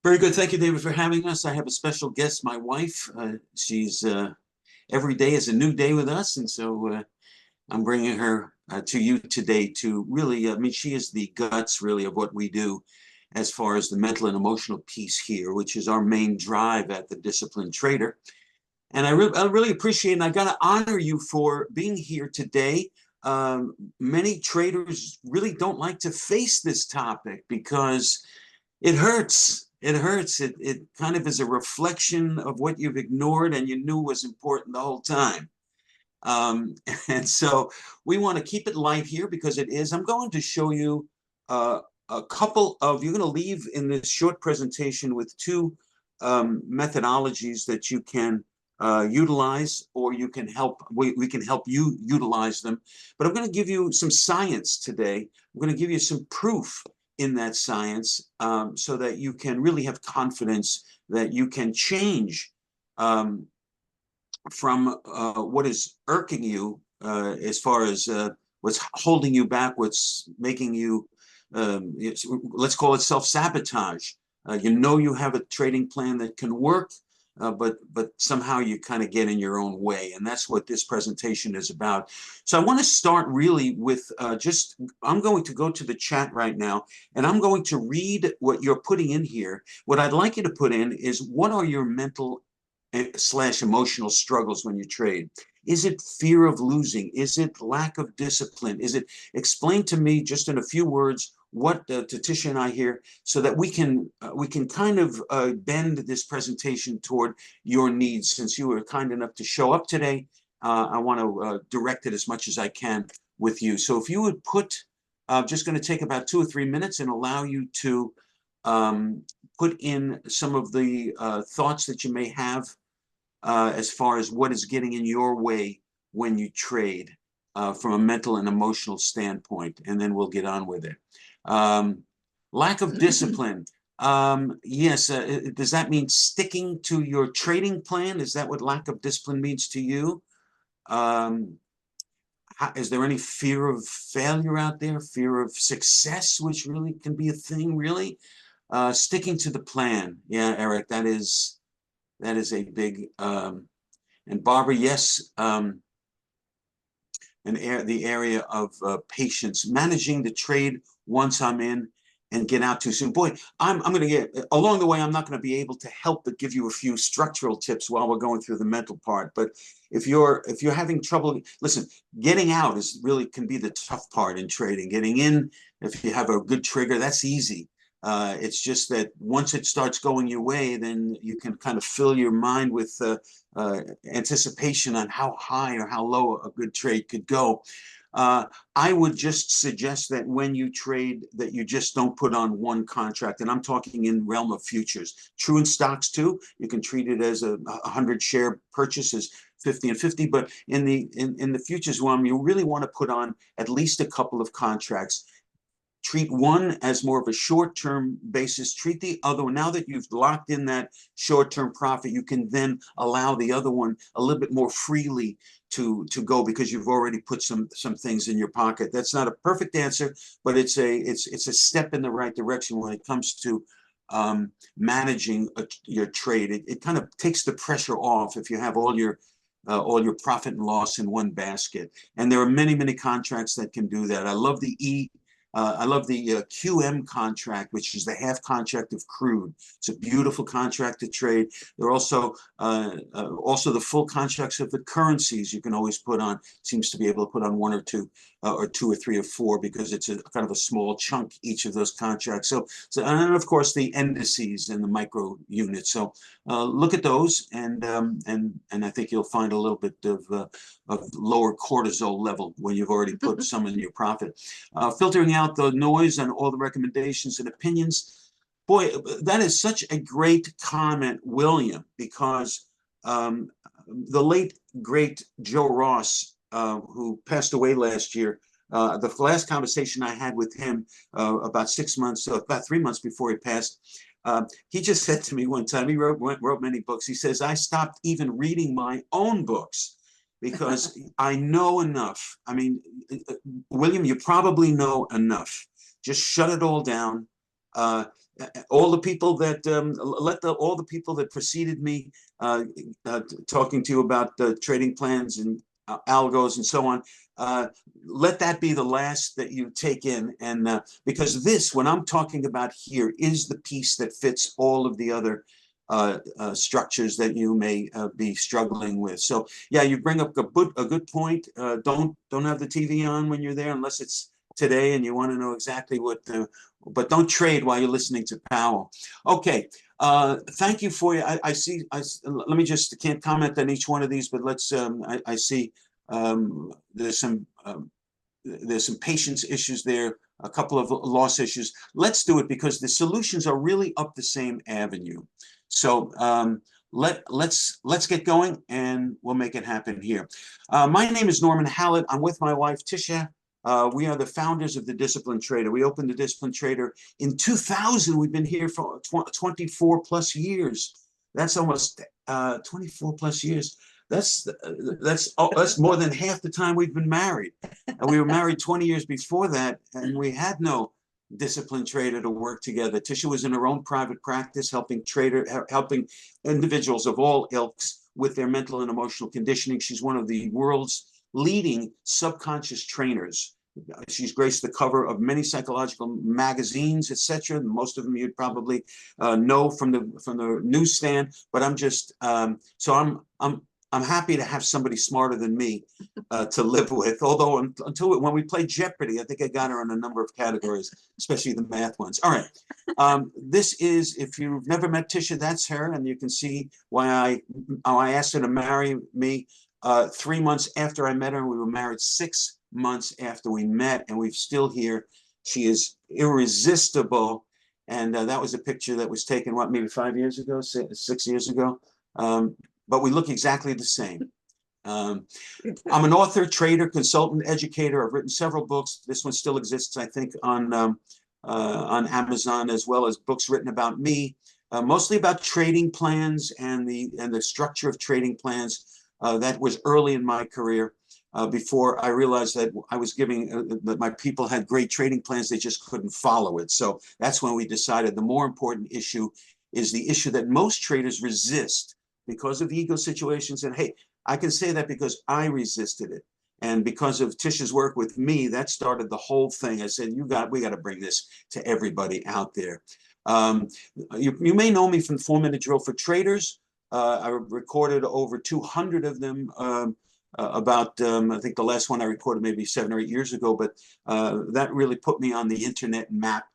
Very good. Thank you, David, for having us. I have a special guest, my wife. She's every day is a new day with us, and so I'm bringing her to you today to really, I mean, she is the guts really of what we do as far as the mental and emotional piece here, which is our main drive at the Disciplined Trader. And I really appreciate it. And I got to honor you for being here today. Many traders really don't like to face this topic because it hurts. It hurts. It kind of is a reflection of what you've ignored and you knew was important the whole time. Um, and so we want to keep it light here because it is. I'm going to show you a couple of, you're going to leave in this short presentation with two methodologies that you can utilize, or you can help, we can help you utilize them. But I'm going to give you some science today. I'm going to give you some proof in that science so that you can really have confidence that you can change from what is irking you as far as what's holding you back, what's making you, let's call it self-sabotage. You know you have a trading plan that can work, but somehow you kind of get in your own way. And that's what this presentation is about. So I want to start really with I'm going to go to the chat right now, and I'm going to read what you're putting in here. What I'd like you to put in is, what are your mental / emotional struggles when you trade? Is it fear of losing? Is it lack of discipline? Is it, explain to me just in a few words what Tisha and I here, so that we can kind of bend this presentation toward your needs. Since you were kind enough to show up today, I want to direct it as much as I can with you. So if you would put, just going to take about 2 or 3 minutes and allow you to put in some of the thoughts that you may have as far as what is getting in your way when you trade from a mental and emotional standpoint, and then we'll get on with it. Lack of discipline. Yes, does that mean sticking to your trading plan? Is that what lack of discipline means to you? Is there any fear of failure out there? Fear of success, which really can be a thing, really? Sticking to the plan. Yeah, Eric, that is a big, and Barbara, yes, the area of patience, managing the trade once I'm in and get out too soon. Boy, I'm going to get, along the way, I'm not going to be able to help but give you a few structural tips while we're going through the mental part. But if you're having trouble, listen, getting out is really can be the tough part in trading. Getting in, if you have a good trigger, that's easy. It's just that once it starts going your way, then you can kind of fill your mind with anticipation on how high or how low a good trade could go. I would just suggest that when you trade, that you just don't put on one contract. And I'm talking in realm of futures. True in stocks too. You can treat it as a 100 share purchase as 50 and 50. But in the futures realm, you really want to put on at least a couple of contracts. Treat one as more of a short-term basis. Treat the other one, now that you've locked in that short-term profit, you can then allow the other one a little bit more freely to go, because you've already put some things in your pocket. That's not a perfect answer, but it's a step in the right direction when it comes to managing your trade. It kind of takes the pressure off if you have all your profit and loss in one basket. And there are many contracts that can do that. I love the QM contract, which is the half contract of crude. It's a beautiful contract to trade. There are also the full contracts of the currencies you can always put on. Seems to be able to put on one or two or three or four, because it's a kind of a small chunk, each of those contracts. So and of course the indices and the micro units. So look at those, and I think you'll find a little bit of lower cortisol level when you've already put some in your profit. Filtering out the noise and all the recommendations and opinions. Boy, that is such a great comment, William, because the late, great Joe Ross, who passed away last year, the last conversation I had with him about 3 months before he passed, he just said to me one time, he wrote many books. He says, I stopped even reading my own books because I know enough. I mean, William, you probably know enough. Just shut it all down. All the people that all the people that preceded me talking to you about trading plans and algos and so on. Let that be the last that you take in, and because this, what I'm talking about here, is the piece that fits all of the other structures that you may be struggling with. So yeah, you bring up a good point. Don't have the TV on when you're there unless it's today and you want to know exactly what. But don't trade while you're listening to Powell. Okay. Thank you for you. I see. Let me just, can't comment on each one of these, but let's. I see there's some patience issues there, a couple of loss issues. Let's do it because the solutions are really up the same avenue. So let's get going and we'll make it happen here. My name is Norman Hallett. I'm with my wife Tisha. We are the founders of the Disciplined Trader. We opened the Disciplined Trader in 2000. We've been here for 24 plus years. That's almost 24 plus years. That's more than half the time we've been married. And we were married 20 years before that, and we had no Disciplined Trader to work together. Tisha was in her own private practice, helping individuals of all ilks with their mental and emotional conditioning. She's one of the world's leading subconscious trainers. She's graced the cover of many psychological magazines, etc. Most of them you'd probably know from the newsstand. But I'm just I'm happy to have somebody smarter than me to live with. Although when we played Jeopardy, I think I got her in a number of categories, especially the math ones. All right, this is, if you've never met Tisha, that's her, and you can see why I asked her to marry me 3 months after I met her. We were married 6 months after we met, and we're still here. She is irresistible, and that was a picture that was taken, what, maybe 5 years ago, 6 years ago. But we look exactly the same. I'm an author, trader, consultant, educator. I've written several books. This one still exists, I think, on Amazon, as well as books written about me, mostly about trading plans and the structure of trading plans. That was early in my career, before I realized that I was giving that my people had great trading plans, they just couldn't follow it. So that's when we decided the more important issue is the issue that most traders resist because of ego situations. And hey, I can say that because I resisted it. And because of Tisha's work with me, that started the whole thing. I said, we got to bring this to everybody out there. You may know me from 4-Minute Drill for Traders. I recorded over 200 of them I think the last one I recorded maybe 7 or 8 years ago, but that really put me on the internet map.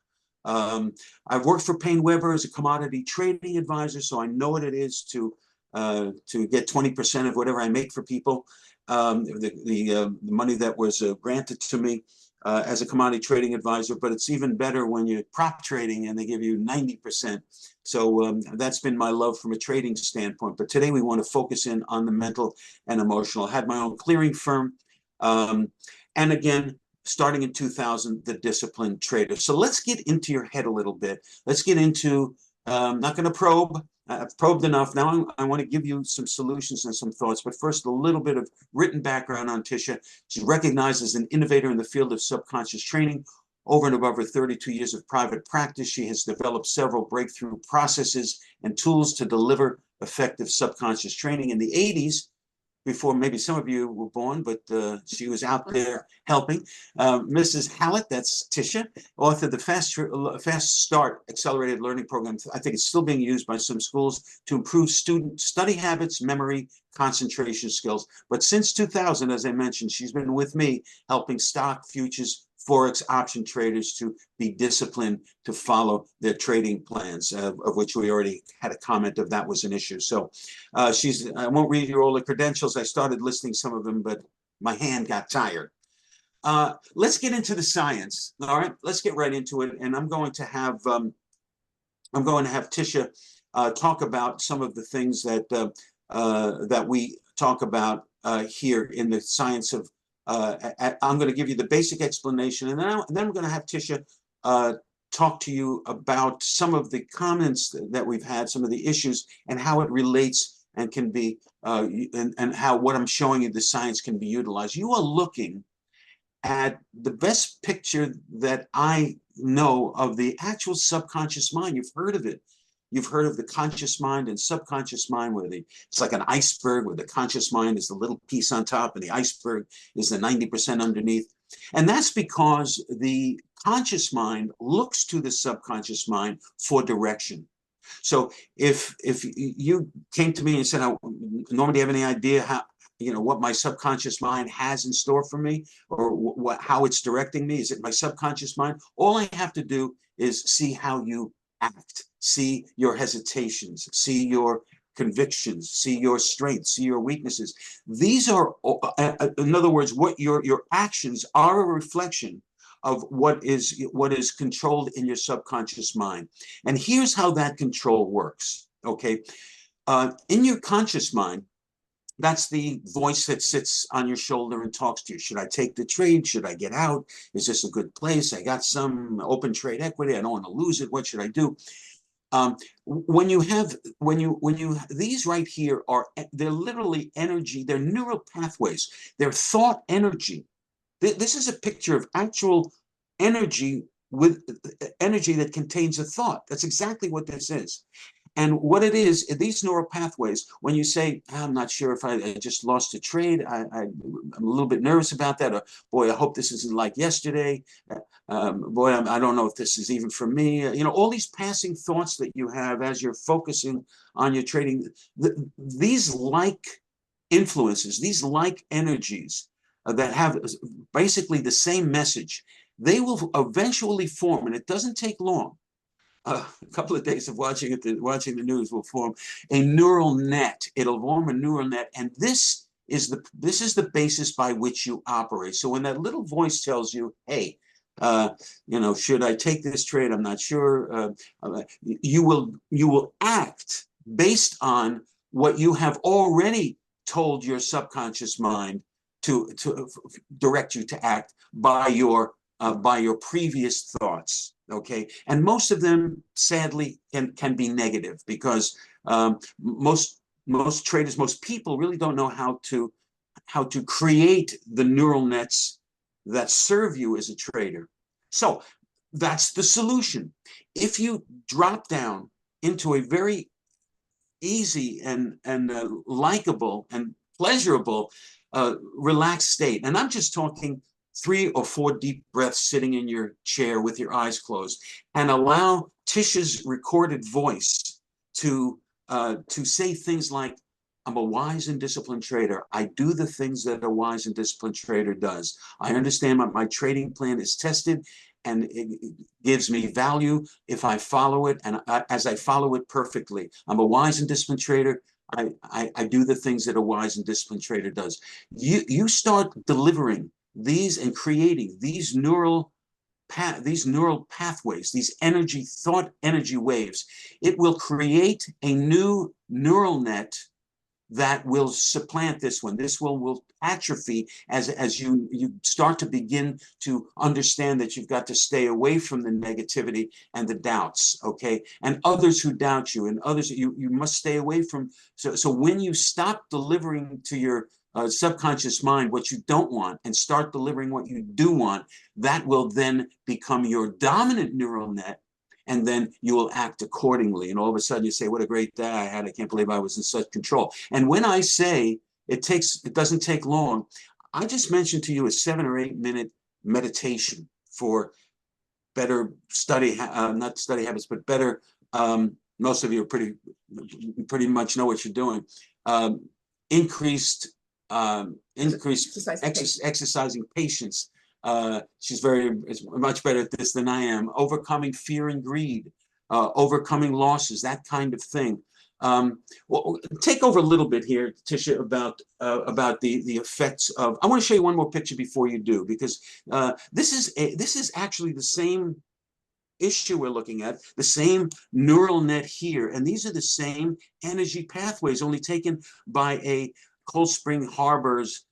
I've worked for Payne Weber as a commodity trading advisor, so I know what it is to get 20% of whatever I make for people. The money that was granted to me as a commodity trading advisor, but it's even better when you're prop trading and they give you 90%. So that's been my love from a trading standpoint. But today we want to focus in on the mental and emotional. I had my own clearing firm. And again, starting in 2000, the Disciplined Trader. So let's get into your head a little bit. Let's get into, not going to probe. I've probed enough. Now I want to give you some solutions and some thoughts. But first, a little bit of written background on Tisha. She's recognized as an innovator in the field of subconscious training. Over and above her 32 years of private practice, she has developed several breakthrough processes and tools to deliver effective subconscious training. In the 80s, before maybe some of you were born, but she was out there helping. Mrs. Hallett, that's Tisha, authored the Fast Start Accelerated Learning Program. I think it's still being used by some schools to improve student study habits, memory, concentration skills. But since 2000, as I mentioned, she's been with me helping stock, futures, Forex option traders to be disciplined to follow their trading plans, of which we already had a comment of that was an issue. So I won't read you all the credentials. I started listing some of them, but my hand got tired. Let's get into the science. All right, let's get right into it. And I'm going to have Tisha talk about some of the things that we talk about here in the science of. I'm going to give you the basic explanation, and then I'm going to have Tisha talk to you about some of the comments that we've had, some of the issues, and how it relates and can be, and how what I'm showing you, the science can be utilized. You are looking at the best picture that I know of the actual subconscious mind. You've heard of it. You've heard of the conscious mind and subconscious mind, where it's like an iceberg, where the conscious mind is the little piece on top and the iceberg is the 90% underneath. And that's because the conscious mind looks to the subconscious mind for direction. So if you came to me and said, Norman, do you have any idea how, what my subconscious mind has in store for me, or how it's directing me? Is it my subconscious mind? All I have to do is see how you act, see your hesitations, see your convictions, see your strengths, see your weaknesses. These are, in other words, what your actions are a reflection of what is controlled in your subconscious mind. And here's how that control works. Okay, in your conscious mind, that's the voice that sits on your shoulder and talks to you. Should I take the trade? Should I get out? Is this a good place? I got some open trade equity. I don't want to lose it. What should I do? When you these right here they're literally energy. They're neural pathways. They're thought energy. This is a picture of actual energy, with energy that contains a thought. That's exactly what this is. And what it is, these neural pathways, when you say, I'm not sure if I just lost a trade, I'm a little bit nervous about that, or boy, I hope this isn't like yesterday, boy, I don't know if this is even for me, all these passing thoughts that you have as you're focusing on your trading, these like influences, these like energies that have basically the same message, they will eventually form, and it doesn't take long. A couple of days of watching the news will form a neural net. It'll form a neural net, and this is the basis by which you operate. So when that little voice tells you, "Hey, should I take this trade? I'm not sure." You will act based on what you have already told your subconscious mind to direct you to act by your previous thoughts. Okay, and most of them, sadly, can be negative, because most traders, most people really don't know how to create the neural nets that serve you as a trader. So that's the solution. If you drop down into a very easy and likable and pleasurable, relaxed state, and I'm just talking 3 or 4 deep breaths sitting in your chair with your eyes closed, and allow Tisha's recorded voice to say things like, I'm a wise and disciplined trader. I do the things that a wise and disciplined trader does. I understand my trading plan is tested, and it gives me value if I follow it, and as I follow it perfectly. I'm a wise and disciplined trader. I do the things that a wise and disciplined trader does. You start delivering these and creating these neural pathways, these thought energy waves. It will create a new neural net that will supplant this one. This will atrophy as you start to begin to understand that you've got to stay away from the negativity and the doubts, okay? And others who doubt you, and others you must stay away from. So when you stop delivering to your subconscious mind what you don't want, and start delivering what you do want, that will then become your dominant neural net, and then you will act accordingly. And all of a sudden you say, what a great day I had. I can't believe I was in such control. And when I say it doesn't take long, I just mentioned to you a 7 or 8 minute meditation for better not study habits, but better, most of you are pretty much know what you're doing. Increased exercising patience. She's much better at this than I am. Overcoming fear and greed, overcoming losses, that kind of thing. Well, take over a little bit here, Tisha, about the effects of. I want to show you one more picture before you do, because this is actually the same issue we're looking at, the same neural net here, and these are the same energy pathways, only taken by a Cold Spring Harbor's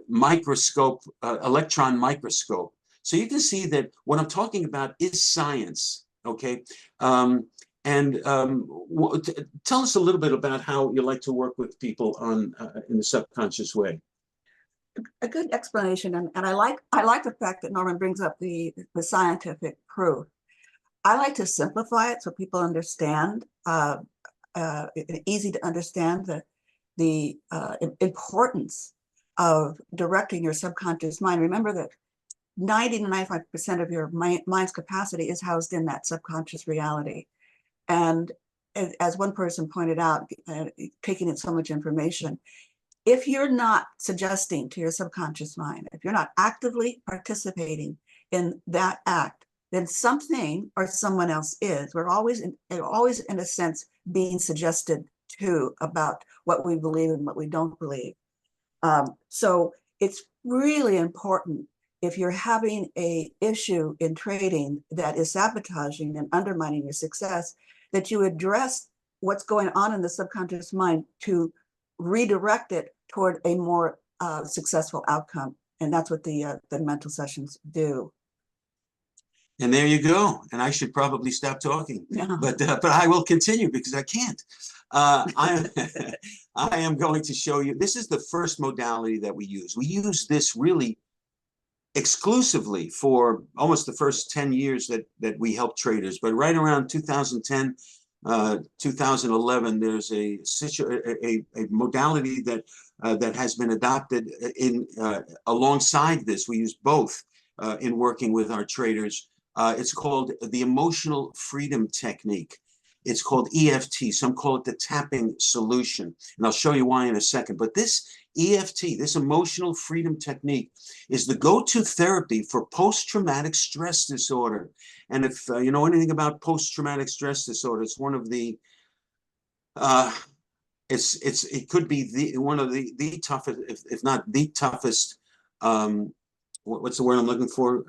microscope, electron microscope. So you can see that what I'm talking about is science, okay? Tell us a little bit about how you like to work with people in the subconscious way. a good explanation, and I like the fact that Norman brings up the scientific proof. I like to simplify it so people understand, easy to understand the importance of directing your subconscious mind. Remember that 90 to 95% of your mind's capacity is housed in that subconscious reality. And as one person pointed out, taking in so much information, if you're not suggesting to your subconscious mind, if you're not actively participating in that act, then something or someone else is. We're always in a sense being suggested to about what we believe and what we don't believe. So it's really important, if you're having a issue in trading that is sabotaging and undermining your success, that you address what's going on in the subconscious mind to redirect it toward a more successful outcome. And that's what the mental sessions do. And there you go. And I should probably stop talking, Yeah. but I will continue because I can't. I am going to show you. This is the first modality that we use. We use this really exclusively for almost the first 10 years that we help traders. But right around 2010, 2011, there's a modality that that has been adopted in alongside this. We use both in working with our traders. It's called the emotional freedom technique. It's called EFT. Some call it the tapping solution. And I'll show you why in a second. But this EFT, this emotional freedom technique, is the go-to therapy for post-traumatic stress disorder. And if you know anything about post-traumatic stress disorder, it's one of the it could be one of the toughest, if not the toughest. What's the word I'm looking for?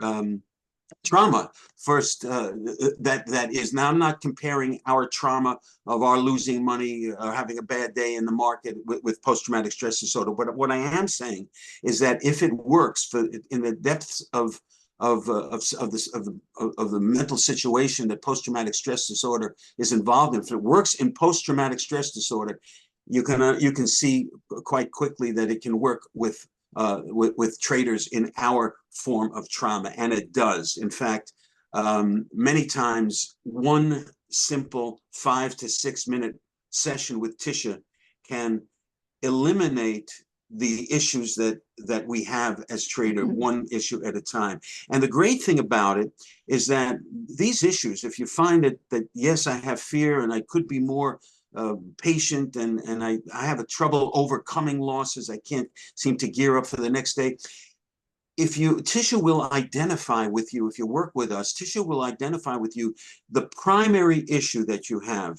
Trauma first. That is, now I'm not comparing our trauma of our losing money or having a bad day in the market with post-traumatic stress disorder. But what I am saying is that if it works in the depths of the mental situation that post-traumatic stress disorder is involved in, if it works in post-traumatic stress disorder, you can see quite quickly that it can work with traders in our form of trauma, and it does. In fact, many times one simple 5 to 6 minute session with Tisha can eliminate the issues that we have as trader, one issue at a time. And the great thing about it is that these issues, if you find that yes, I have fear and I could be more patient, and I have a trouble overcoming losses, I can't seem to gear up for the next day. Tisha will identify with you, if you work with us, Tisha will identify with you the primary issue that you have.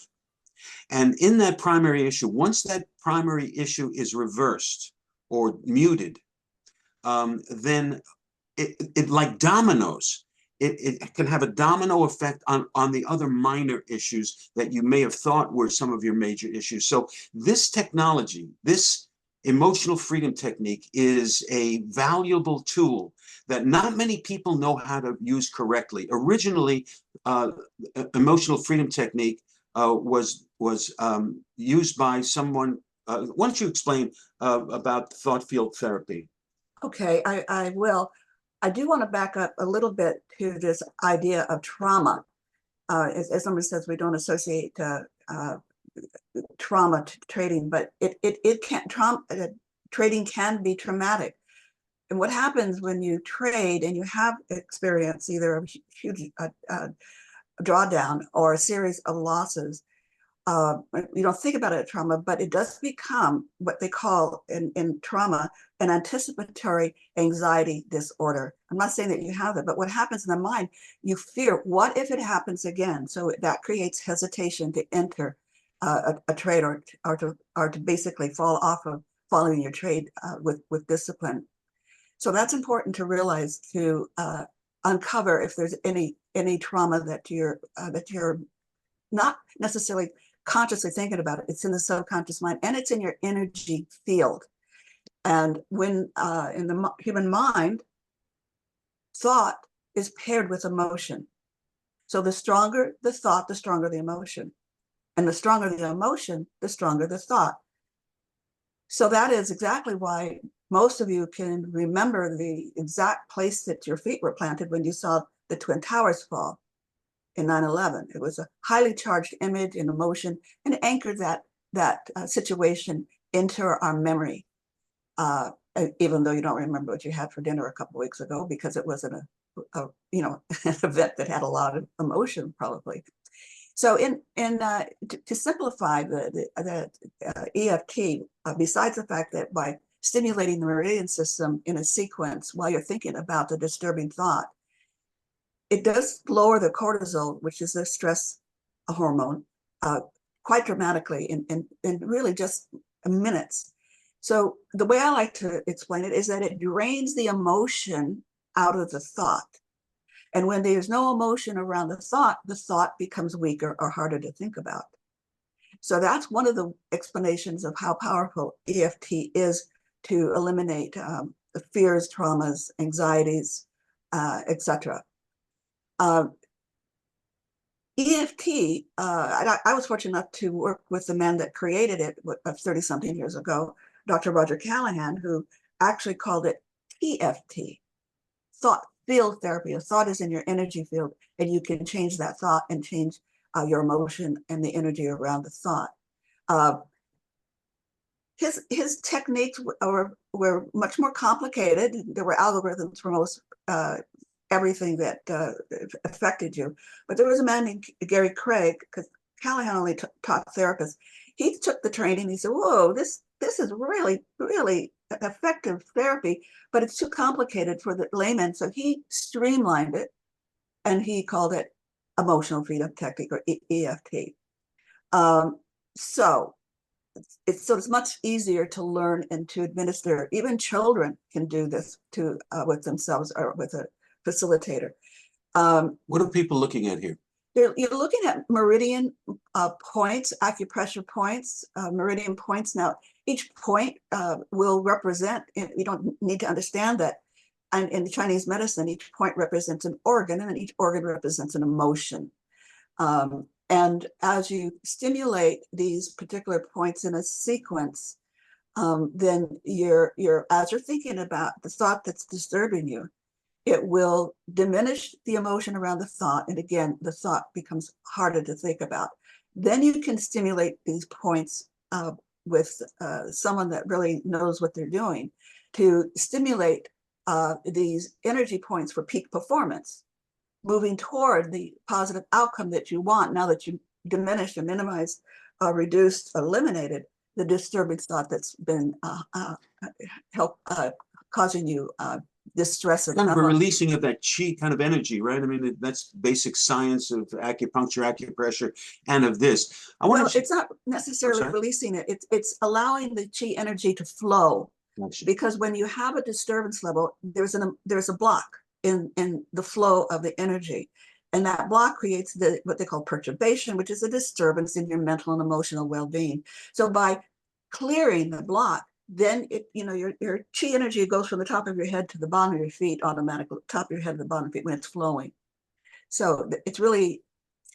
And in that primary issue, once that primary issue is reversed or muted, then it like dominoes. It can have a domino effect on the other minor issues that you may have thought were some of your major issues. So this technology, this emotional freedom technique, is a valuable tool that not many people know how to use correctly. Originally, emotional freedom technique was used by someone. Why don't you explain about thought field therapy? Okay, I will. I do want to back up a little bit to this idea of trauma. As somebody says, we don't associate trauma to trading, but it can't. Trading can be traumatic. And what happens when you trade and you have experienced either a huge drawdown or a series of losses, you don't think about it as trauma, but it does become what they call in trauma an anticipatory anxiety disorder. I'm not saying that you have it, but what happens in the mind, you fear, what if it happens again? So that creates hesitation to enter a trade or to basically fall off of following your trade with discipline. So that's important to realize, to uncover if there's any trauma that you're not necessarily consciously thinking about it. It's in the subconscious mind, and it's in your energy field. And when in the human mind, thought is paired with emotion. So the stronger the thought, the stronger the emotion. And the stronger the emotion, the stronger the thought. So that is exactly why most of you can remember the exact place that your feet were planted when you saw the Twin Towers fall in 9/11. It was a highly charged image and emotion, and it anchored that situation into our memory. Even though you don't remember what you had for dinner a couple of weeks ago, because it wasn't an event that had a lot of emotion, probably. So, to simplify the EFT, besides the fact that by stimulating the meridian system in a sequence while you're thinking about the disturbing thought, it does lower the cortisol, which is the stress hormone, quite dramatically in really just minutes. So the way I like to explain it is that it drains the emotion out of the thought. And when there's no emotion around the thought becomes weaker or harder to think about. So that's one of the explanations of how powerful EFT is to eliminate the fears, traumas, anxieties, etc. EFT, I was fortunate enough to work with the man that created it 30-something years ago, Dr. Roger Callahan, who actually called it TFT, thought field therapy. A thought is in your energy field, and you can change that thought and change your emotion and the energy around the thought. His techniques were much more complicated. There were algorithms for most everything that affected you. But there was a man named Gary Craig, because Callahan only taught therapists. He took the training. He said, "Whoa, this is really, really effective therapy, but it's too complicated for the layman." So he streamlined it, and he called it emotional freedom technique, or EFT. So it's much easier to learn and to administer. Even children can do this with themselves or with a facilitator. What are people looking at here? You're looking at meridian points, acupressure points, meridian points. Now, each point will represent, you don't need to understand that. And in Chinese medicine, each point represents an organ, and each organ represents an emotion. And as you stimulate these particular points in a sequence, then as you're thinking about the thought that's disturbing you, it will diminish the emotion around the thought. And again, the thought becomes harder to think about. Then you can stimulate these points with someone that really knows what they're doing to stimulate these energy points for peak performance, moving toward the positive outcome that you want now that you diminished or minimized, reduced, eliminated the disturbing thought that's been causing you distress. Kind of a releasing of that chi kind of energy, right? I mean, that's basic science of acupuncture, acupressure, and of this. It's not necessarily releasing it. It's allowing the chi energy to flow. Gotcha. Because when you have a disturbance level, there's a block in the flow of the energy. And that block creates what they call perturbation, which is a disturbance in your mental and emotional well-being. So by clearing the block, then your chi energy goes from the top of your head to the bottom of your feet automatically, top of your head to the bottom of your feet when it's flowing. So it's really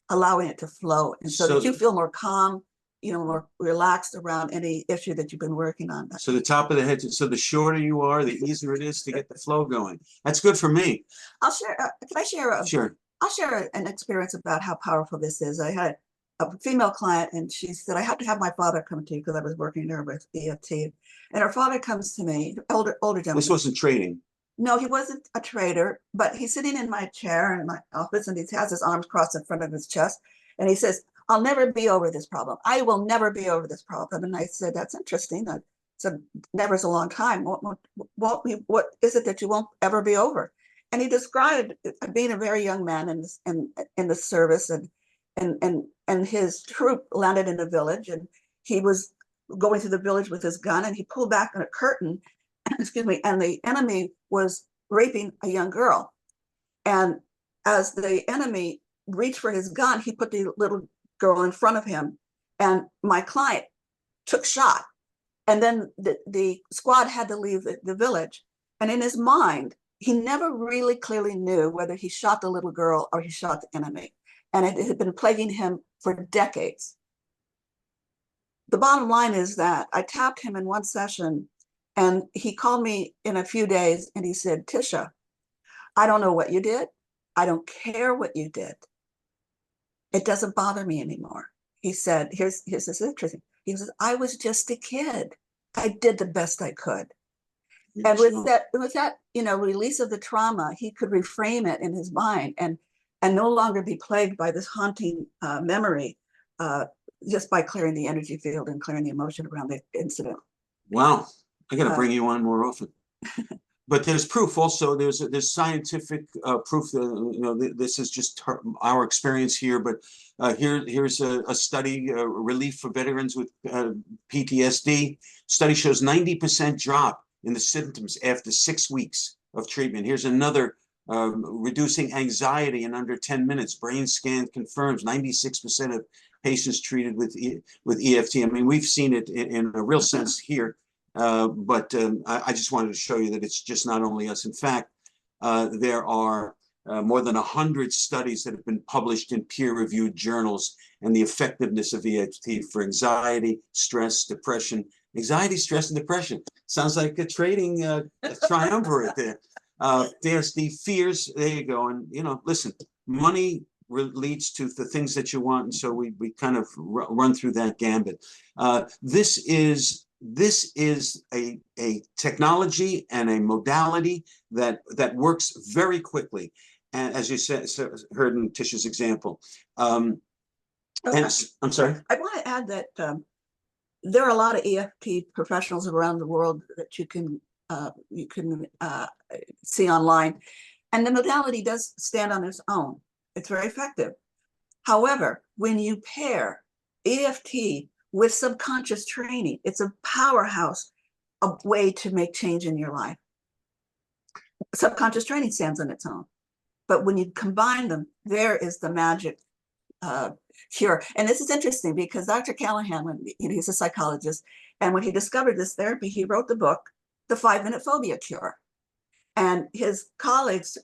allowing it to flow, and so that you feel more calm, more relaxed around any issue that you've been working on. So the top of the head, so the shorter you are, the easier it is to get the flow going. That's good for me. I'll share. Can I share? Sure. I'll share an experience about how powerful this is. I had a female client, and she said, "I have to have my father come to you," because I was working there with EFT. And her father comes to me, older gentleman. This wasn't trading. No, he wasn't a trader, but he's sitting in my chair in my office, and he has his arms crossed in front of his chest, and he says, "I'll never be over this problem. I will never be over this problem." And I said, "That's interesting." I said, "Never's a long time. What is it that you won't ever be over?" And he described being a very young man in the service, and his troop landed in a village, and he was going through the village with his gun, and he pulled back on a curtain, excuse me, and the enemy was raping a young girl. And as the enemy reached for his gun, he put the little girl in front of him, and my client took shot. And then the squad had to leave the village. And in his mind, he never really clearly knew whether he shot the little girl or he shot the enemy. And it had been plaguing him for decades. The bottom line is that I tapped him in one session, And he called me in a few days and he said, Tisha, I don't know what you did. I don't care what you did. It doesn't bother me anymore. He said, here's this interesting. He says, I was just a kid. I did the best I could. And with that, release of the trauma, he could reframe it in his mind and no longer be plagued by this haunting memory, just by clearing the energy field and clearing the emotion around the incident. Wow, I got to bring you on more often. But there's proof also. There's scientific proof that this is just our experience here. But here's a study, relief for veterans with PTSD. Study shows 90% drop in the symptoms after 6 weeks of treatment. Here's another, reducing anxiety in under 10 minutes. Brain scan confirms 96% of patients treated with EFT. I mean, we've seen it in a real sense here. But I just wanted to show you that it's just not only us. In fact, there are more than 100 studies that have been published in peer-reviewed journals and the effectiveness of EFT for anxiety, stress, depression. Anxiety, stress, and depression. Sounds like a trading triumvirate there. There's the fears. There you go. And, listen, money leads to the things that you want. And so we kind of run through that gambit. This is a technology and a modality that works very quickly. And as you said, heard in Tisha's example. I'm sorry. I want to add that there are a lot of EFT professionals around the world that you can see online, and the modality does stand on its own. It's very effective. However, when you pair EFT with subconscious training, it's a powerhouse, a way to make change in your life. Subconscious training stands on its own, but when you combine them, there is the magic cure. And this is interesting because Dr. Callahan, he's a psychologist, and when he discovered this therapy, he wrote the book, The 5-Minute Phobia Cure. And his colleagues,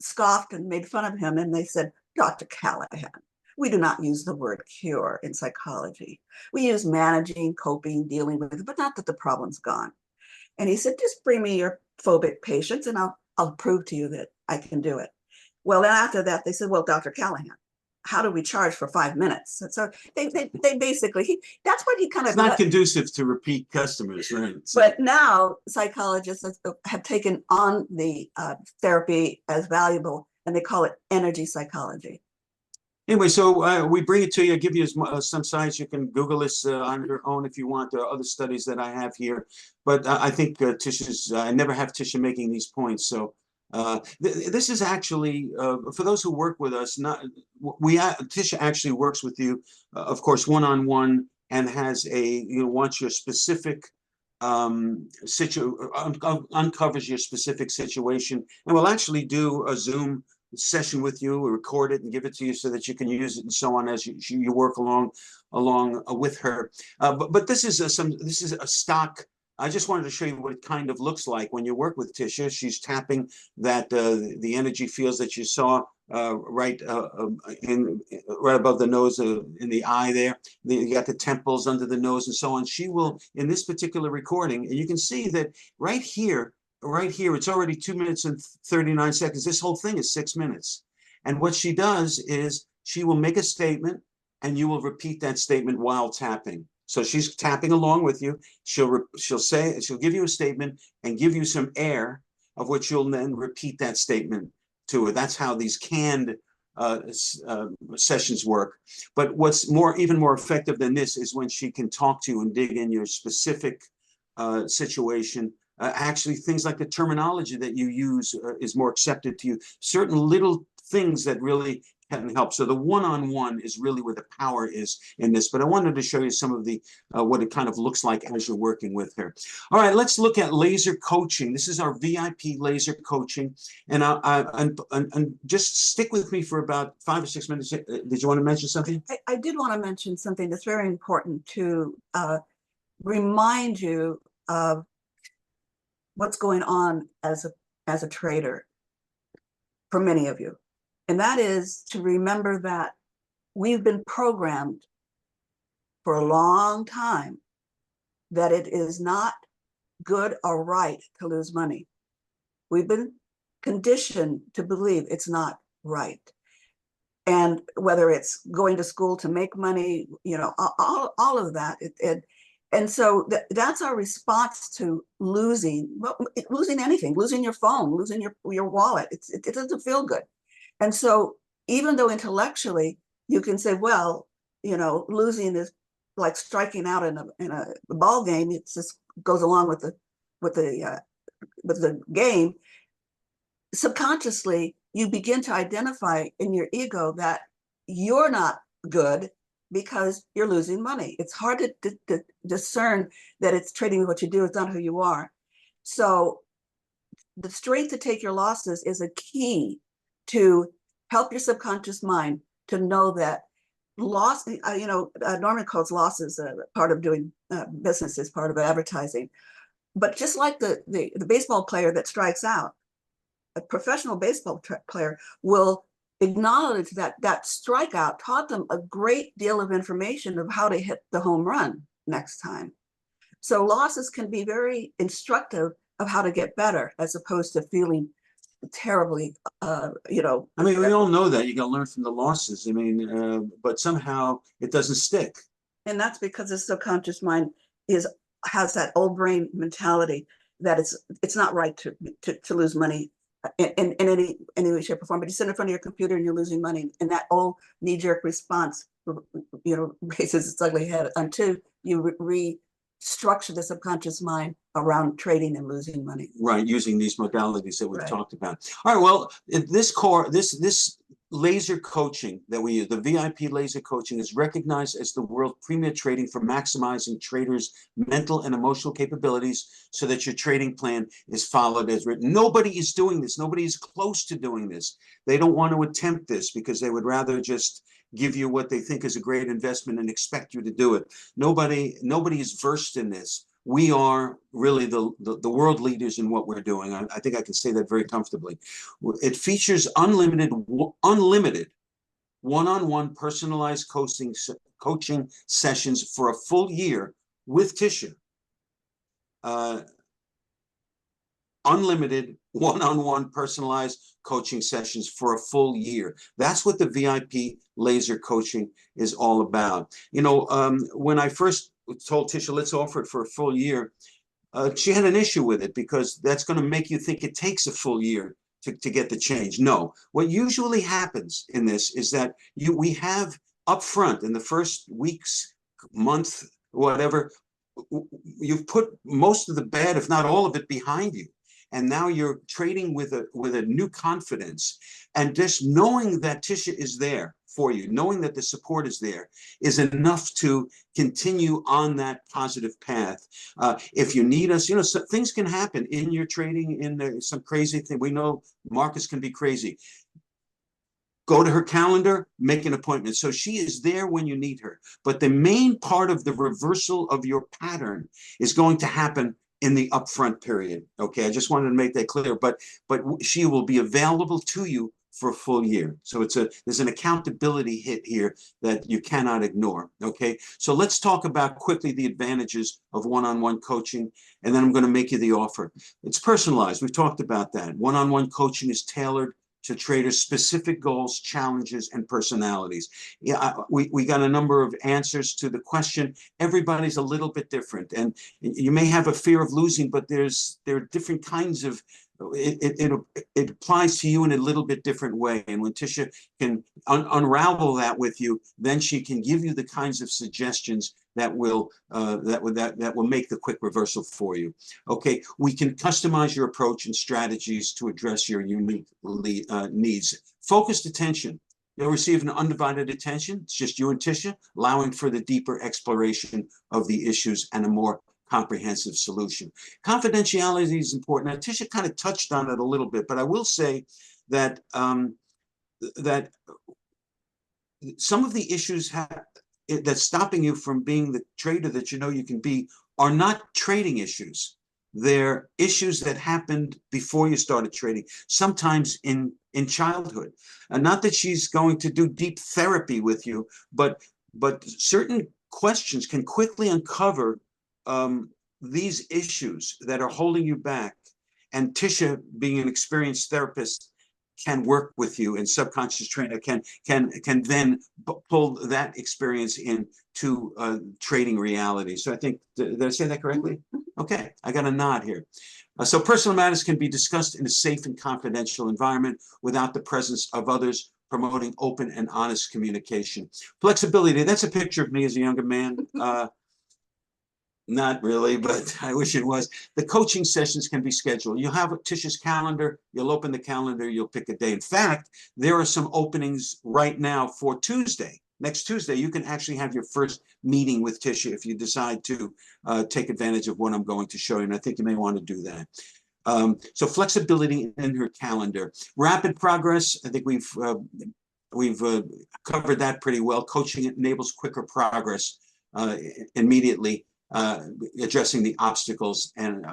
scoffed and made fun of him, and they said, Dr. Callahan, we do not use the word cure in psychology. We use managing, coping, dealing with it, but not that the problem's gone. And he said, just bring me your phobic patients and I'll prove to you that I can do it. Well, then after that, they said, well, Dr. Callahan, how do we charge for 5 minutes? And so they basically, that's what he kind of— It's not conducive to repeat customers, right? So, but now psychologists have taken on the therapy as valuable, and they call it energy psychology. Anyway, so we bring it to you, give you some sites. You can Google this on your own if you want. There are other studies that I have here. But I think Tisha's, I never have Tisha making these points. So this is actually, for those who work with us, Tisha actually works with you, of course, one-on-one, and has wants your specific uncovers your specific situation, and we'll actually do a Zoom session with you, record it and give it to you so that you can use it and so on as you work along with her. But this is a stock. I just wanted to show you what it kind of looks like when you work with Tisha. She's tapping that the energy fields that you saw right above the nose, in the eye there. You got the temples under the nose and so on. She will, in this particular recording, and you can see that right here, it's already 2 minutes and 39 seconds. This whole thing is 6 minutes. And what she does is she will make a statement and you will repeat that statement while tapping. So she's tapping along with you. She'll give you a statement and give you some air, of which you'll then repeat that statement to her. That's how these canned sessions work. But what's even more effective than this is when she can talk to you and dig in your specific situation. Actually, things like the terminology that you use is more accepted to you. Certain little things that really can help. So the one-on-one is really where the power is in this. But I wanted to show you some of the what it kind of looks like as you're working with her. All right, let's look at laser coaching. This is our VIP laser coaching, and and just stick with me for about 5 or 6 minutes. Did you want to mention something? I did want to mention something that's very important to remind you of what's going on as a trader for many of you. And that is to remember that we've been programmed for a long time that it is not good or right to lose money. We've been conditioned to believe it's not right. And whether it's going to school to make money, you know, all of that. And so that's our response to losing, well, losing anything, losing your phone, losing your wallet. It doesn't feel good. And so even though intellectually you can say, well, you know, losing is like striking out in a ball game. It just goes along with the game. Subconsciously, you begin to identify in your ego that you're not good because you're losing money. It's hard to discern that it's trading with what you do. It's not who you are. So the strength to take your losses is a key to help your subconscious mind to know that loss, Norman calls losses part of doing business, is part of advertising. But just like the baseball player that strikes out, a professional baseball player will acknowledge that strikeout taught them a great deal of information of how to hit the home run next time. So losses can be very instructive of how to get better, as opposed to feeling terribly, I mean, we all know that you got to learn from the losses. I mean, but somehow it doesn't stick. And that's because the subconscious mind has that old brain mentality that it's not right to lose money in any way, shape, or form. But you sit in front of your computer and you're losing money, and that old knee-jerk response, raises its ugly head until you restructure the subconscious mind around trading and losing money. Right, using these modalities that we've talked about. All right, well, this laser coaching that we use, the VIP laser coaching, is recognized as the world premier trading for maximizing traders' mental and emotional capabilities so that your trading plan is followed as written. Nobody is doing this. Nobody is close to doing this. They don't want to attempt this because they would rather just give you what they think is a great investment and expect you to do it. Nobody is versed in this. We are really the world leaders in what we're doing. I think I can say that very comfortably. It features unlimited one-on-one personalized coaching sessions for a full year with Tisha. Unlimited one-on-one personalized coaching sessions for a full year. That's what the VIP laser coaching is all about. When I first told Tisha, let's offer it for a full year, she had an issue with it because that's going to make you think it takes a full year to get the change. No, what usually happens in this is that we have upfront in the first weeks, month, whatever, you've put most of the bad, if not all of it, behind you. And now you're trading with a new confidence. And just knowing that Tisha is there for you, knowing that the support is there, is enough to continue on that positive path. If you need us, so things can happen in your trading, some crazy thing. We know markets can be crazy. Go to her calendar, make an appointment. So she is there when you need her. But the main part of the reversal of your pattern is going to happen in the upfront period. Okay, I just wanted to make that clear. But she will be available to you for a full year. So there's an accountability hit here that you cannot ignore. Okay, so let's talk about quickly the advantages of one-on-one coaching, and then I'm going to make you the offer. It's personalized. We've talked about that. One-on-one coaching is tailored to traders' specific goals, challenges, and personalities. Yeah, we got a number of answers to the question. Everybody's a little bit different, and you may have a fear of losing, but there are different kinds of. It applies to you in a little bit different way. And when Tisha can unravel that with you, then she can give you the kinds of suggestions that will make the quick reversal for you. Okay, we can customize your approach and strategies to address your unique needs. Focused attention. You'll receive an undivided attention. It's just you and Tisha, allowing for the deeper exploration of the issues and a more comprehensive solution. Confidentiality is important. Now, Tisha kind of touched on it a little bit, but I will say that that some of the issues that's stopping you from being the trader that you know you can be are not trading issues. They're issues that happened before you started trading, sometimes in childhood. And not that she's going to do deep therapy with you, but certain questions can quickly uncover these issues that are holding you back, and Tisha, being an experienced therapist, can work with you, and subconscious trainer can then pull that experience into trading reality. So I think, did I say that correctly? Okay, I got a nod here. So personal matters can be discussed in a safe and confidential environment without the presence of others, promoting open and honest communication. Flexibility, that's a picture of me as a younger man. Not really, but I wish it was. The coaching sessions can be scheduled. You'll have Tisha's calendar. You'll open the calendar. You'll pick a day. In fact, there are some openings right now for Tuesday. Next Tuesday, you can actually have your first meeting with Tisha if you decide to take advantage of what I'm going to show you. And I think you may want to do that. So flexibility in her calendar. Rapid progress, I think we've covered that pretty well. Coaching enables quicker progress immediately. Addressing the obstacles and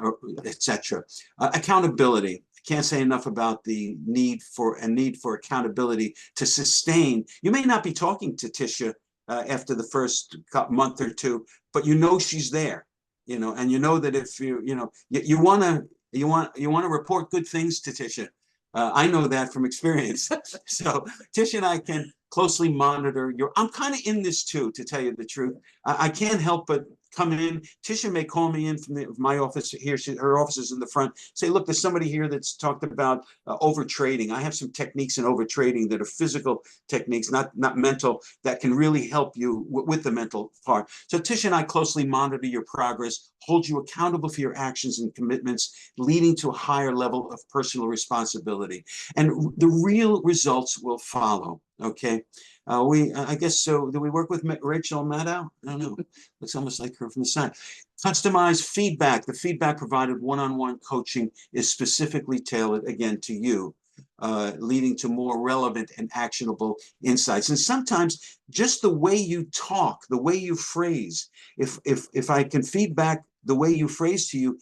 etc. Accountability. I can't say enough about the need for accountability to sustain. You may not be talking to Tisha after the first month or two, but you know she's there, and you know that if you want to report good things to Tisha. I know that from experience. So Tisha and I can closely monitor I'm kind of in this too, to tell you the truth. I can't help but come in. Tisha may call me in from my office here. Her office is in the front. Say, look, there's somebody here that's talked about over trading. I have some techniques in over trading that are physical techniques, not mental, that can really help you with the mental part. So Tisha and I closely monitor your progress, hold you accountable for your actions and commitments, leading to a higher level of personal responsibility. And the real results will follow. Okay. I guess so. Do we work with Rachel Maddow? I don't know. Looks almost like her from the side. Customized feedback. The feedback provided one-on-one coaching is specifically tailored, again, to you, leading to more relevant and actionable insights. And sometimes just the way you talk, the way you phrase, if I can feedback the way you phrase to you,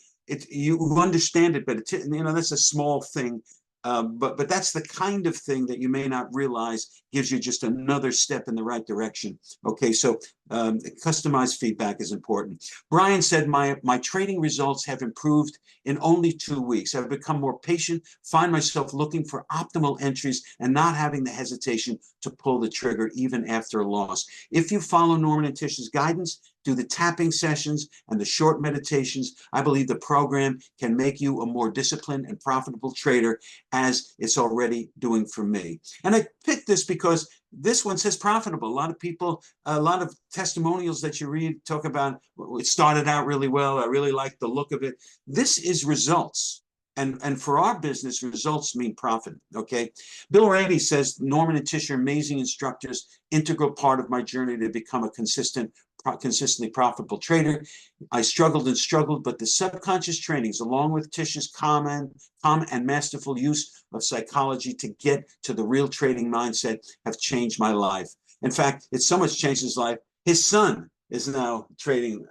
you understand it better. That's a small thing. But that's the kind of thing that you may not realize gives you just another step in the right direction. Okay, so customized feedback is important. Brian said, my trading results have improved in only 2 weeks. I've become more patient, find myself looking for optimal entries and not having the hesitation to pull the trigger even after a loss. If you follow Norman and Tisha's guidance, do the tapping sessions and the short meditations, I believe the program can make you a more disciplined and profitable trader, as it's already doing for me. And I picked this because this one says profitable. A lot of people, a lot of testimonials that you read talk about, it started out really well. I really like the look of it. This is results. And for our business, results mean profit, okay? Bill Randy says, Norman and Tisha are amazing instructors, integral part of my journey to become a consistently profitable trader. I struggled and struggled, but the subconscious trainings, along with Tisha's calm and masterful use of psychology to get to the real trading mindset, have changed my life. In fact, it's so much changed his life. His son is now trading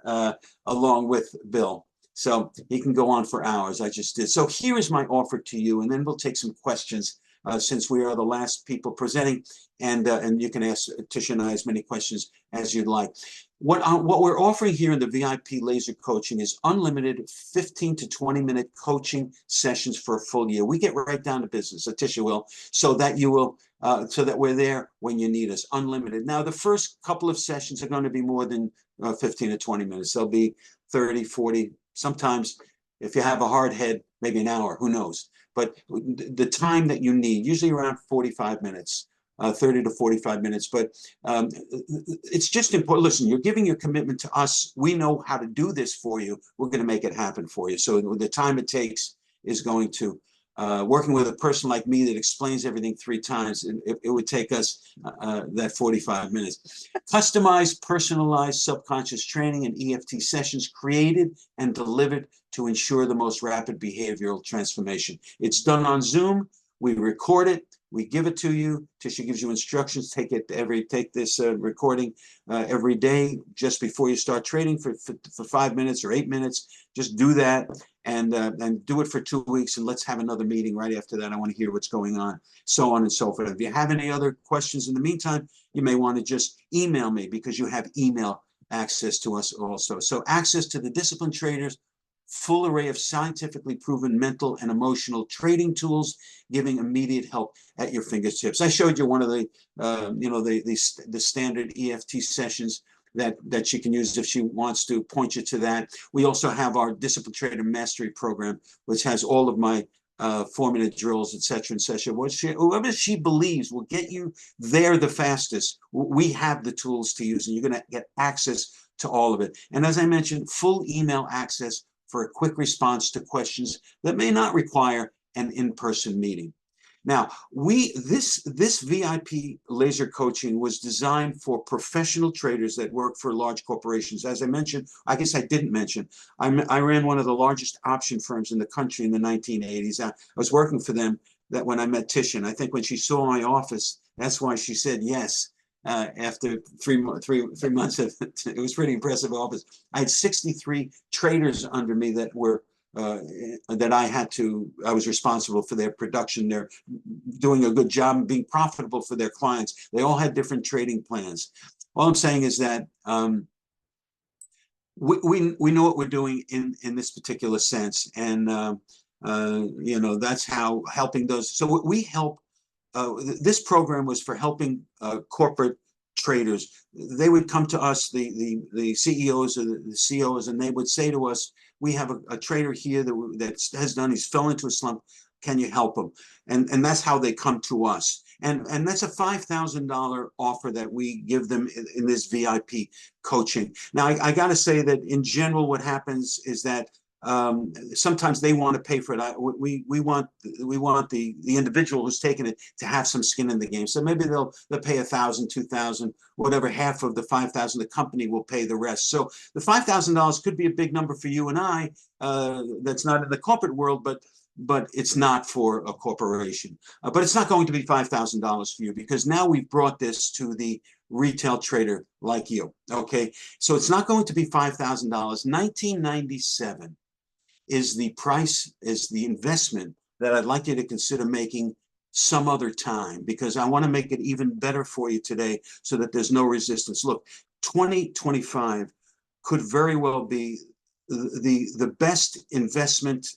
along with Bill. So he can go on for hours. I just did. So here is my offer to you, and then we'll take some questions since we are the last people presenting, and you can ask Tisha and I as many questions as you'd like. What we're offering here in the VIP laser coaching is unlimited 15 to 20-minute coaching sessions for a full year. We get right down to business, so Tisha will, so that you will, so that we're there when you need us, unlimited. Now, the first couple of sessions are going to be more than 15 to 20 minutes. They'll be 30, 40, sometimes if you have a hard head, maybe an hour, who knows? But the time that you need, usually around 45 minutes. 30 to 45 minutes, but it's just important. Listen, you're giving your commitment to us. We know how to do this for you. We're going to make it happen for you. So the time it takes is going to, working with a person like me that explains everything 3 times, it would take us that 45 minutes. Customized, personalized subconscious training and EFT sessions created and delivered to ensure the most rapid behavioral transformation. It's done on Zoom. We record it. We give it to you. Tisha gives you instructions. Take this recording every day just before you start trading for 5 minutes or 8 minutes. Just do that and do it for 2 weeks, and let's have another meeting right after that. I want to hear what's going on, so on and so forth. If you have any other questions in the meantime, you may want to just email me, because you have email access to us also. So access to the disciplined traders full array of scientifically proven mental and emotional trading tools, giving immediate help at your fingertips. I showed you one of the, the standard EFT sessions that she can use if she wants to point you to that. We also have our Discipline Trader Mastery Program, which has all of my formula drills, etc., whoever she believes will get you there the fastest. We have the tools to use, and you're going to get access to all of it. And as I mentioned, full email access for a quick response to questions that may not require an in-person meeting. Now, this VIP laser coaching was designed for professional traders that work for large corporations. As I mentioned, I guess I didn't mention, I ran one of the largest option firms in the country in the 1980s. I was working for them that when I met Tisha. I think when she saw my office, that's why she said yes. After three months of it, it was pretty impressive office. I had 63 traders under me that were that I was responsible for their production. They're doing a good job and being profitable for their clients. They all had different trading plans. All I'm saying is that we know what we're doing in this particular sense, and that's how helping those. So we help. This program was for helping corporate traders. They would come to us, the CEOs or the COs, and they would say to us, we have a trader here that has done, he's fell into a slump. Can you help him? And that's how they come to us. And that's a $5,000 offer that we give them in this VIP coaching. Now, I got to say that in general, what happens is that sometimes they want to pay for it. We want the individual who's taking it to have some skin in the game. So maybe they'll pay $1,000, $2,000, whatever. Half of the $5,000, the company will pay the rest. So the $5,000 could be a big number for you and I. That's not in the corporate world, but it's not for a corporation. But it's not going to be $5,000 for you, because now we've brought this to the retail trader like you. Okay, so it's not going to be $5,000. $1,997 is the price, is the investment that I'd like you to consider making some other time, because I want to make it even better for you today so that there's no resistance. Look, 2025 could very well be the best investment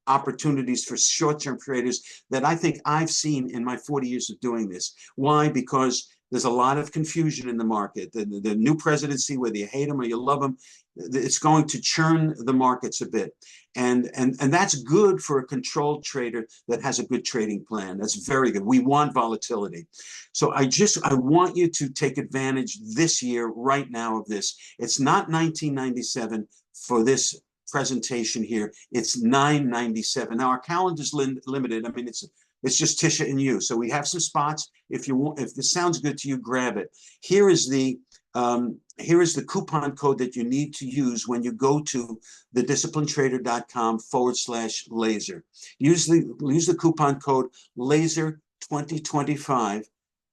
opportunities for short-term traders that I think I've seen in my 40 years of doing this. Why? Because there's a lot of confusion in the market. The new presidency, whether you hate them or you love them, it's going to churn the markets a bit. And that's good for a controlled trader that has a good trading plan. That's very good. We want volatility. So I want you to take advantage this year, right now, of this. It's not $1,997 for this presentation here. It's $997. Now our calendar's limited. I mean, it's just Tisha and you. So we have some spots. If you want, if this sounds good to you, grab it. Here is the coupon code that you need to use when you go to the disciplinetrader.com/laser. Use the coupon code laser 2025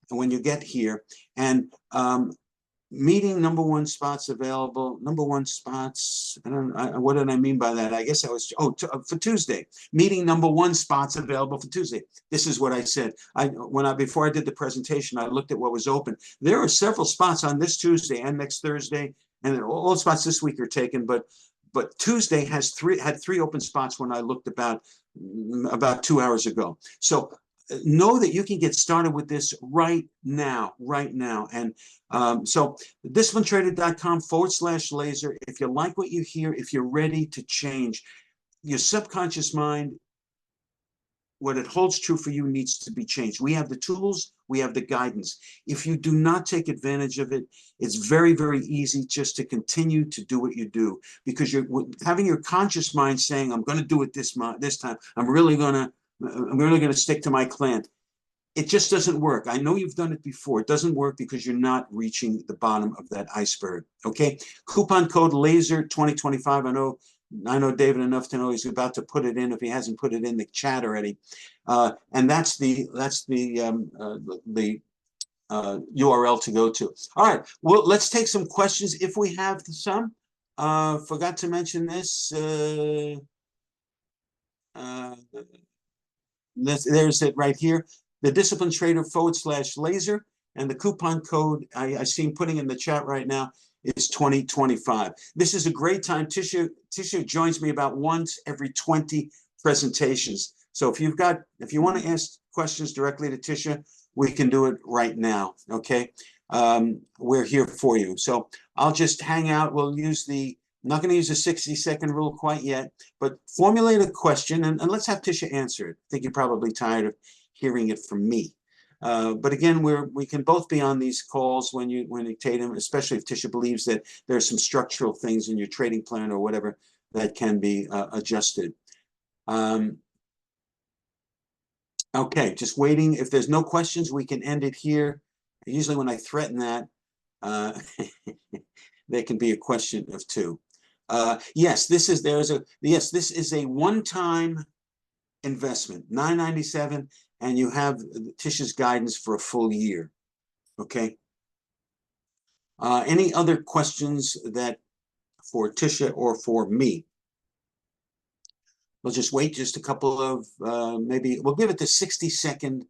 when you get here, and meeting number one spots available. Number one spots. What did I mean by that? I guess I was, for Tuesday. Meeting number one spots available for Tuesday. This is what I said. Before I did the presentation, I looked at what was open. There are several spots on this Tuesday and next Thursday, and all the spots this week are taken. But Tuesday had three open spots when I looked about 2 hours ago. So know that you can get started with this right now. And so disciplinetrader.com/laser. If you like what you hear, if you're ready to change, your subconscious mind, what it holds true for you needs to be changed. We have the tools, we have the guidance. If you do not take advantage of it, it's very, very easy just to continue to do what you do, because you're having your conscious mind saying, I'm going to do it this time. I'm really going to stick to my plan. It just doesn't work. I know you've done it before. It doesn't work because you're not reaching the bottom of that iceberg. Okay. Coupon code laser 2025. I know David enough to know he's about to put it in, if he hasn't put it in the chat already. And that's the URL to go to. All right. Well, let's take some questions if we have some. Forgot to mention this. There's it right here. The Discipline Trader /laser, and the coupon code I see him putting in the chat right now is 2025. This is a great time. Tisha joins me about once every 20 presentations. So if you want to ask questions directly to Tisha, we can do it right now. Okay. We're here for you. So I'll just hang out. We'll use I'm not going to use the 60-second rule quite yet, but formulate a question and let's have Tisha answer it. I think you're probably tired of hearing it from me. But again, we can both be on these calls when you take them, especially if Tisha believes that there are some structural things in your trading plan or whatever that can be adjusted. Okay, just waiting. If there's no questions, we can end it here. Usually when I threaten that, there can be a question of two. Yes, this is a one-time investment, $9.97, and you have Tisha's guidance for a full year. Okay. Any other questions that for Tisha or for me? We'll just wait just a couple of maybe we'll give it the 60-second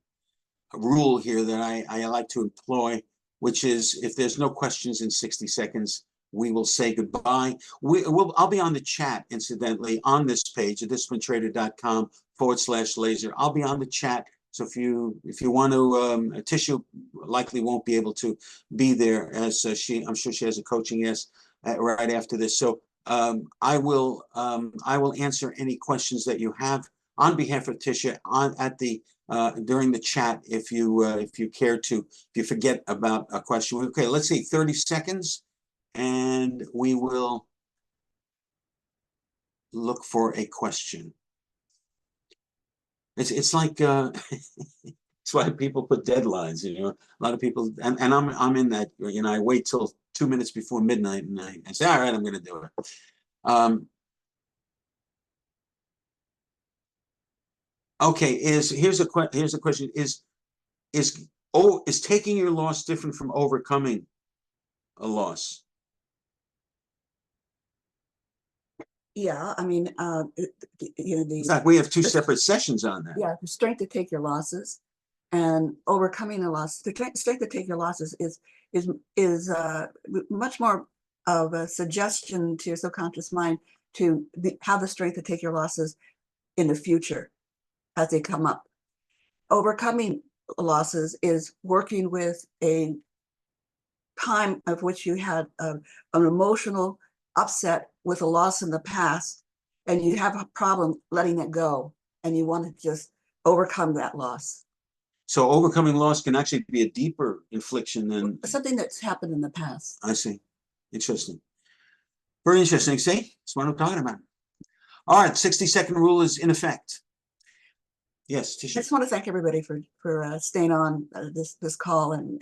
rule here that I like to employ, which is if there's no questions in 60 seconds, we will say goodbye. I'll be on the chat, incidentally, on this page at ThisOneTrader.com/laser. I'll be on the chat. So if you want to, Tisha likely won't be able to be there as I'm sure she has a coaching right after this. So I will answer any questions that you have on behalf of Tisha during the chat if you care to, if you forget about a question. Okay, let's see, 30 seconds. And we will look for a question. It's like it's why people put deadlines. A lot of people, and I'm in that. I wait till 2 minutes before midnight, and I say, all right, I'm going to do it. Okay, here's a question: Is taking your loss different from overcoming a loss? Yeah, I mean, in fact, we have two separate sessions on that. Yeah, the strength to take your losses and overcoming a loss. The strength to take your losses is much more of a suggestion to your subconscious mind to have the strength to take your losses in the future as they come up. Overcoming losses is working with a time of which you had an emotional upset with a loss in the past, and you have a problem letting it go, and you want to just overcome that loss. So overcoming loss can actually be a deeper infliction than something that's happened in the past. I see. Interesting. Very interesting. See, that's what I'm talking about. All right, 60-second rule is in effect. Yes, Tisha. I just want to thank everybody for staying on this call and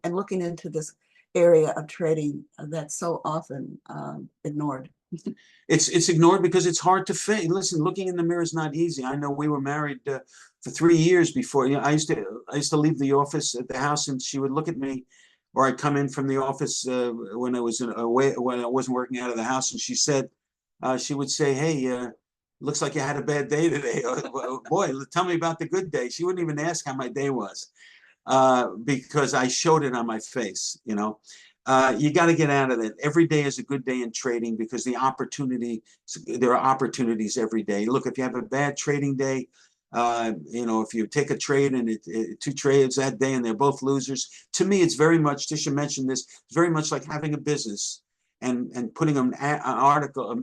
looking into this area of trading that's so often ignored. It's ignored because it's hard to face. Listen, looking in the mirror is not easy. I know we were married for 3 years before. I used to leave the office at the house, and she would look at me, or I'd come in from the office when I was away, when I wasn't working out of the house, and she would say, "Hey, looks like you had a bad day today." Boy, tell me about the good day. She wouldn't even ask how my day was because I showed it on my face. You got to get out of that. Every day is a good day in trading because there are opportunities every day. Look, if you have a bad trading day, if you take a trade and 2 trades that day and they're both losers, to me, it's very much, Tisha mentioned this, it's very much like having a business and putting an ad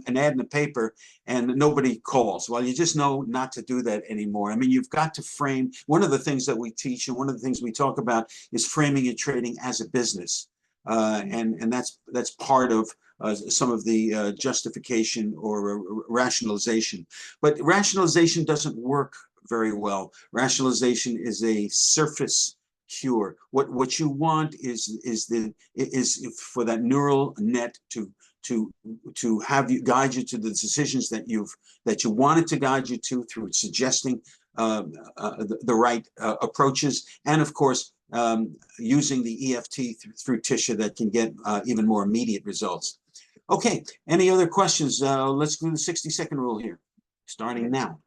in the paper and nobody calls. Well, you just know not to do that anymore. I mean, you've got to frame. One of the things that we teach and one of the things we talk about is framing your trading as a business. And that's part of some of the justification or rationalization. But rationalization doesn't work very well. Rationalization is a surface cure. What you want is for that neural net to have you guide you to the decisions that you wanted to guide you to through suggesting the right approaches, and of course using the EFT through Tisha that can get even more immediate results. Okay, any other questions? Let's do the 60-second rule here, starting now.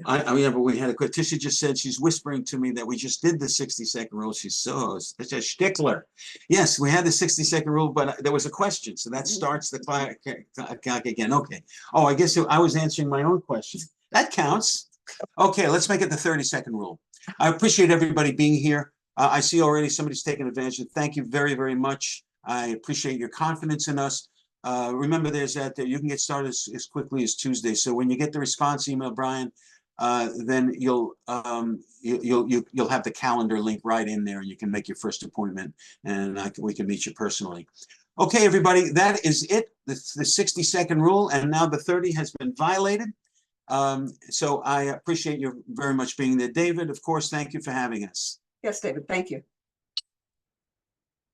I mean, but we had a quick. Tisha just said she's whispering to me that we just did the 60-second rule. She's such a stickler. Yes, we had the 60-second rule, but there was a question, so that starts the clock again. Okay. Oh, I guess I was answering my own question. That counts. Okay, let's make it the 30-second rule. I appreciate everybody being here. I see already somebody's taking advantage. Thank you very, very much. I appreciate your confidence in us. Remember, there's that you can get started as quickly as Tuesday. So when you get the response email, Brian, then you'll have the calendar link right in there, and you can make your first appointment, and we can meet you personally. Okay, everybody, that is it. The 60-second rule, and now the 30 has been violated. So I appreciate you very much being there. David, of course, thank you for having us. Yes, David, thank you.